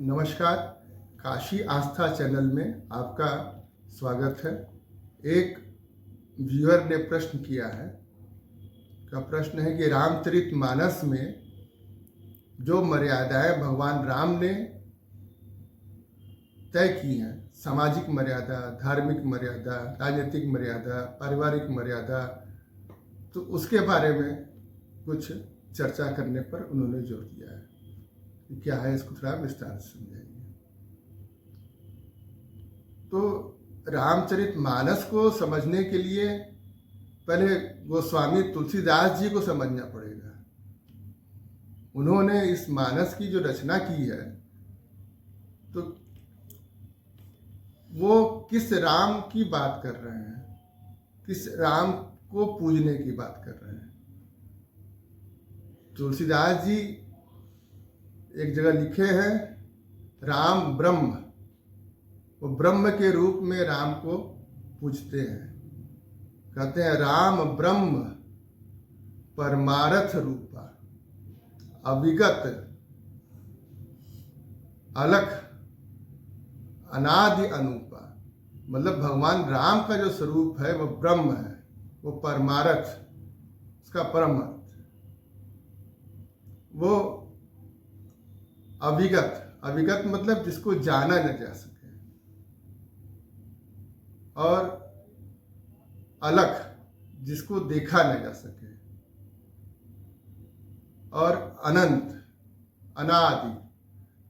नमस्कार। काशी आस्था चैनल में आपका स्वागत है। एक व्यूअर ने प्रश्न किया है। का प्रश्न है कि रामचरितमानस में जो मर्यादाएं भगवान राम ने तय की हैं, सामाजिक मर्यादा, धार्मिक मर्यादा, राजनीतिक मर्यादा, पारिवारिक मर्यादा, तो उसके बारे में कुछ चर्चा करने पर उन्होंने जोर दिया है। क्या है, इसको थोड़ा विस्तार से समझाएंगे। तो रामचरितमानस को समझने के लिए पहले गोस्वामी तुलसीदास जी को समझना पड़ेगा। उन्होंने इस मानस की जो रचना की है, तो वो किस राम की बात कर रहे हैं, किस राम को पूजने की बात कर रहे हैं। तुलसीदास जी एक जगह लिखे हैं, राम ब्रह्म, वो ब्रह्म के रूप में राम को पूजते हैं। कहते हैं राम ब्रह्म परमारथ रूपा, अविगत अलख अनादि अनूपा। मतलब भगवान राम का जो स्वरूप है वो ब्रह्म है, वो परमारथ, उसका परम अर्थ। वो अविगत, अविगत मतलब जिसको जाना न जा सके, और अलख जिसको देखा न जा सके, और अनंत अनादि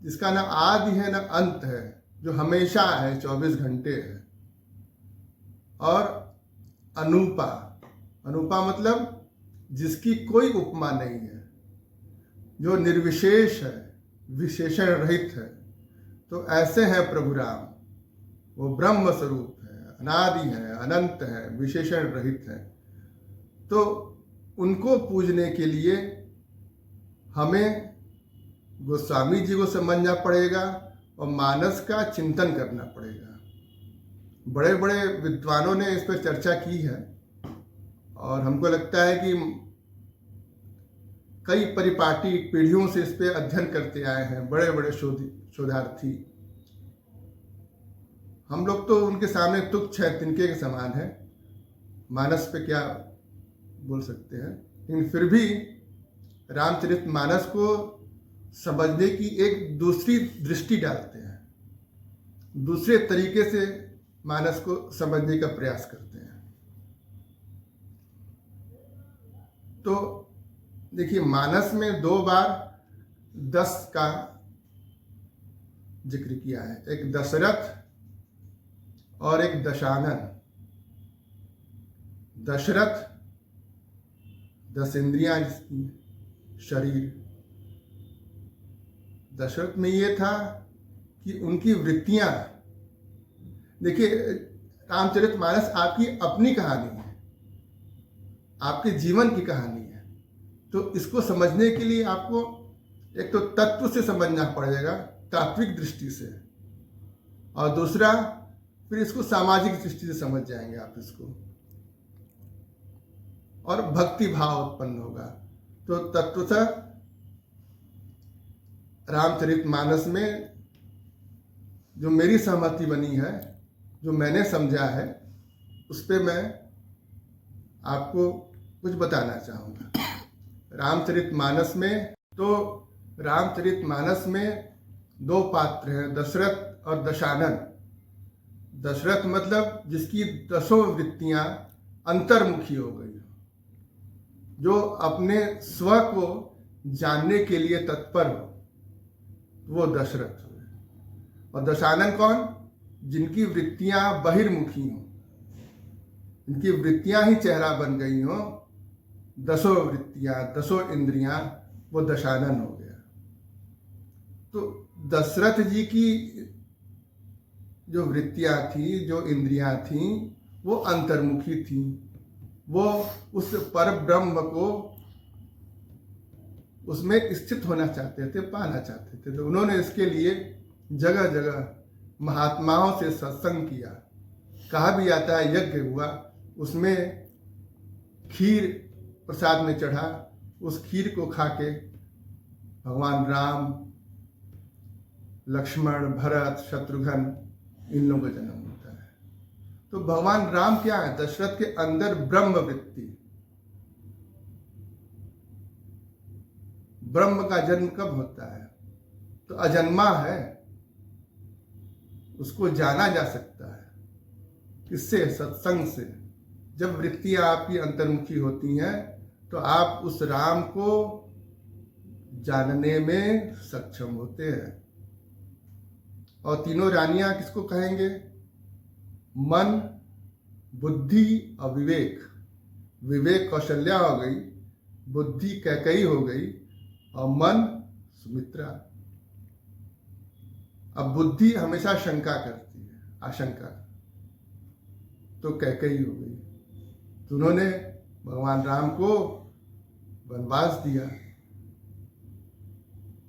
जिसका न आदि है न अंत है, जो हमेशा है, 24 घंटे है। और अनूपा, अनूपा मतलब जिसकी कोई उपमा नहीं है, जो निर्विशेष है, विशेषण रहित है। तो ऐसे हैं प्रभु राम। वो ब्रह्म स्वरूप है, अनादि है, अनंत है, विशेषण रहित है। तो उनको पूजने के लिए हमें गोस्वामी जी को समझना पड़ेगा और मानस का चिंतन करना पड़ेगा। बड़े बड़े विद्वानों ने इस पर चर्चा की है, और हमको लगता है कि कई परिपाटी पीढ़ियों से इस पर अध्ययन करते आए हैं, बड़े बड़े शोधार्थी। हम लोग तो उनके सामने तुच्छ है, तिनके के समान है, मानस पे क्या बोल सकते हैं। लेकिन फिर भी रामचरितमानस को समझने की एक दूसरी दृष्टि डालते हैं, दूसरे तरीके से मानस को समझने का प्रयास करते हैं। तो देखिए, मानस में 2 बार 10 का जिक्र किया है, एक दशरथ और एक दशानन। दशरथ 10 इंद्रियां जिसकी, शरीर। दशरथ में ये था कि उनकी वृत्तियां, देखिए रामचरितमानस आपकी अपनी कहानी है, आपके जीवन की कहानी है। तो इसको समझने के लिए आपको एक तो तत्व से समझना पड़ेगा, तात्विक दृष्टि से, और दूसरा फिर इसको सामाजिक दृष्टि से समझ जाएंगे आप इसको, और भक्ति भाव उत्पन्न होगा। तो तत्वतः रामचरितमानस में जो मेरी सहमति बनी है, जो मैंने समझा है, उस पर मैं आपको कुछ बताना चाहूँगा। रामचरितमानस में, तो रामचरितमानस में 2 पात्र हैं, दशरथ और दशानन। दशरथ मतलब जिसकी 10 वृत्तियां अंतर्मुखी हो गई, जो अपने स्व को जानने के लिए तत्पर हो, वो दशरथ हुए। और दशानन कौन? जिनकी वृत्तियां बहिर्मुखी हों, इनकी वृत्तियां ही चेहरा बन गई हों, 10 वृत्तियां, 10 इंद्रियां, वो दशानन हो गया। तो दशरथ जी की जो वृत्तियां थी, जो इंद्रियां थी, वो अंतर्मुखी थी। वो उस पर ब्रह्म को उसमें स्थित होना चाहते थे, पाना चाहते थे। तो उन्होंने इसके लिए जगह जगह महात्माओं से सत्संग किया। कहा भी जाता है यज्ञ हुआ, उसमें खीर प्रसाद में चढ़ा, उस खीर को खा के भगवान राम लक्ष्मण, भरत, शत्रुघ्न, इन लोगों का जन्म होता है। तो भगवान राम क्या है? दशरथ के अंदर ब्रह्म वृत्ति। ब्रह्म का जन्म कब होता है? तो अजन्मा है, उसको जाना जा सकता है। किससे? सत्संग से। जब वृत्तियां आपकी अंतर्मुखी होती हैं तो आप उस राम को जानने में सक्षम होते हैं। और तीनों रानियां किसको कहेंगे? मन, बुद्धि और विवेक। विवेक कौशल्या हो गई, बुद्धि कैकेयी हो गई और मन सुमित्रा। अब बुद्धि हमेशा शंका करती है, आशंका, तो कैकेयी हो गई। तो उन्होंने भगवान राम को वनवास दिया।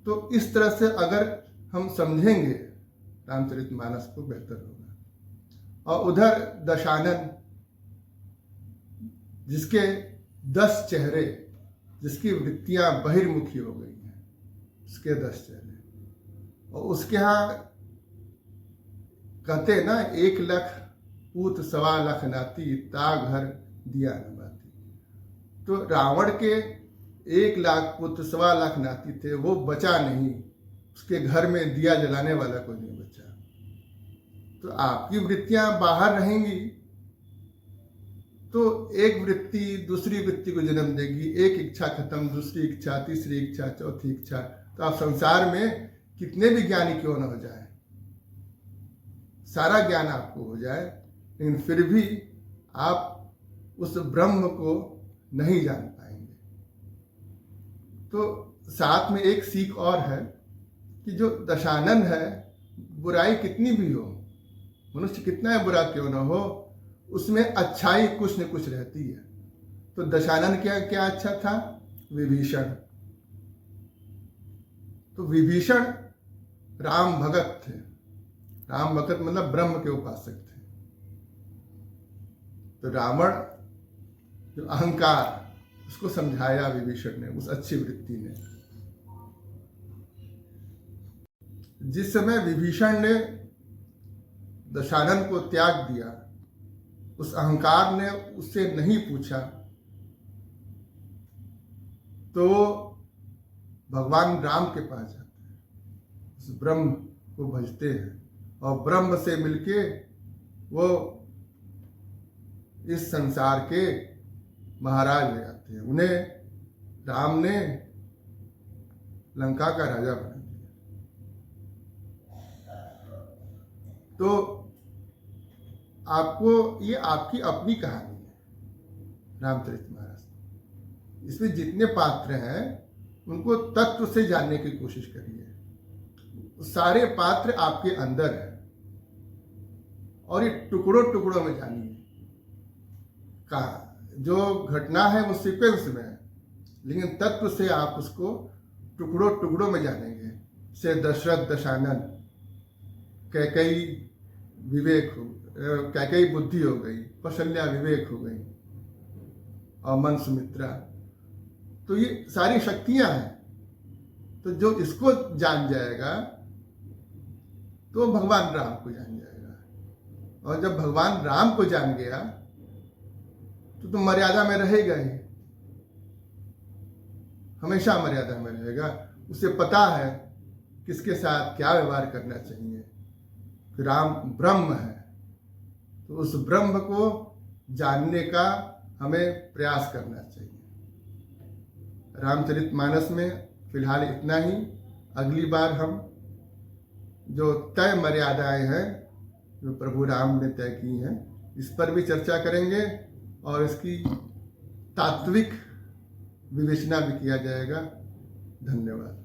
तो इस तरह से अगर हम समझेंगे रामचरितमानस को, बेहतर होगा। और उधर दशानन, जिसके 10 चेहरे, जिसकी वृत्तियां बहिर्मुखी हो गई हैं, उसके 10 चेहरे। और उसके यहाँ कहते ना, 1 लाख पूत 1.25 लाख नाती, ता घर दिया न बाती। तो रावण के 1 लाख पुत्र 1.25 लाख नाती थे, वो बचा नहीं। उसके घर में दिया जलाने वाला कोई नहीं बचा। तो आपकी वृत्तियां बाहर रहेंगी तो एक वृत्ति दूसरी वृत्ति को जन्म देगी। एक इच्छा खत्म, दूसरी इच्छा, तीसरी इच्छा, चौथी इच्छा। तो आप संसार में कितने भी ज्ञानी क्यों न हो जाए, सारा ज्ञान आपको हो जाए, लेकिन फिर भी आप उस ब्रह्म को नहीं जान पाएंगे। तो साथ में एक सीख और है कि जो दशानन है, बुराई कितनी भी हो, मनुष्य कितना बुरा क्यों ना हो, उसमें अच्छाई कुछ न कुछ रहती है। तो दशानन क्या क्या अच्छा था? विभीषण। तो विभीषण राम भगत थे। राम भगत मतलब ब्रह्म के उपासक थे। तो रावण जो अहंकार, उसको समझाया विभीषण ने, उस अच्छी वृत्ति ने। जिस समय विभीषण ने दशानन को त्याग दिया, उस अहंकार ने उससे नहीं पूछा, तो भगवान राम के पास जाते हैं, उस ब्रह्म को भजते हैं और ब्रह्म से मिलके वो इस संसार के महाराज ले आते हैं। उन्हें राम ने लंका का राजा बना दिया। तो आपको, ये आपकी अपनी कहानी है रामचरितमानस। इसमें जितने पात्र हैं उनको तत्व से जानने की कोशिश करिए। सारे पात्र आपके अंदर हैं और ये टुकड़ों टुकड़ों में जानिए। कहा जो घटना है वो सीक्वेंस में है, लेकिन तत्व से आप उसको टुकड़ों टुकड़ों में जानेंगे। से दशरथ दशानन, कैकेयी विवेक हो, कैकेयी बुद्धि हो गई, कौशल्या विवेक हो गई और मन सुमित्रा। तो ये सारी शक्तियां हैं। तो जो इसको जान जाएगा तो भगवान राम को जान जाएगा। और जब भगवान राम को जान गया तो मर्यादा में रहेगा ही, हमेशा मर्यादा में रहेगा। उसे पता है किसके साथ क्या व्यवहार करना चाहिए। राम ब्रह्म है, तो उस ब्रह्म को जानने का हमें प्रयास करना चाहिए। रामचरितमानस में फिलहाल इतना ही। अगली बार हम जो तय मर्यादाएं हैं जो प्रभु राम ने तय की हैं, इस पर भी चर्चा करेंगे और इसकी तात्विक विवेचना भी किया जाएगा। धन्यवाद।